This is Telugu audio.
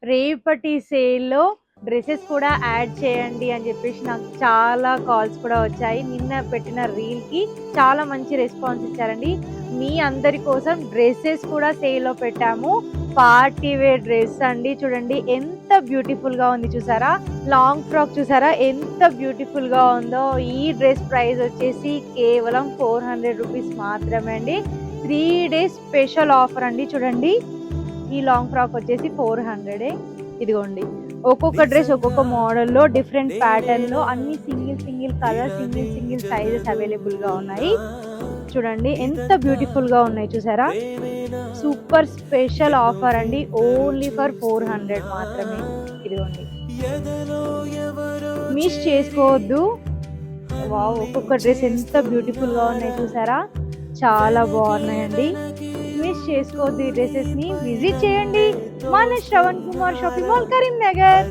రేపటి సేల్‌లో డ్రెసెస్ కూడా యాడ్ చేయండి అని చెప్పేసి నాకు చాలా కాల్స్ కూడా వచ్చాయి. నిన్న పెట్టిన రీల్‌కి చాలా మంచి రెస్పాన్స్ ఇచ్చారండి. మీ అందరి కోసం డ్రెసెస్ కూడా సేల్‌లో పెట్టాము. పార్టీ వేర్ డ్రెస్ అండి. చూడండి ఎంత బ్యూటిఫుల్‌గా ఉంది చూసారా? లాంగ్ ఫ్రాక్ చూసారా ఎంత బ్యూటిఫుల్‌గా ఉందో. ఈ డ్రెస్ ప్రైస్ వచ్చేసి కేవలం 400 రూపీస్ మాత్రమే అండి. 3 డేస్ స్పెషల్ ఆఫర్ అండి. చూడండి ఈ లాంగ్ ఫ్రాక్ వచ్చేసి 400. ఇదిగోండి ఒక్కొక్క డ్రెస్ ఒక్కొక్క మోడల్లో డిఫరెంట్ ప్యాటర్న్లో అన్ని సింగిల్ కలర్ సింగిల్ సైజెస్ అవైలబుల్గా ఉన్నాయి. చూడండి ఎంత బ్యూటిఫుల్గా ఉన్నాయి చూసారా? సూపర్ స్పెషల్ ఆఫర్ అండి. ఓన్లీ ఫర్ 400 మాత్రమే. ఇదిగోండి మిస్ చేసుకోవద్దు. వావ్! ఒక్కొక్క డ్రెస్ ఎంత బ్యూటిఫుల్గా ఉన్నాయి చూసారా? చాలా బాగున్నాయండి. మిస్ చేసుకోవద్దు. ఈ డ్రెసెస్ ని విజిట్ చేయండి మన శ్రవణ్ కుమార్ షాపింగ్ మాల్ కరీంనగర్.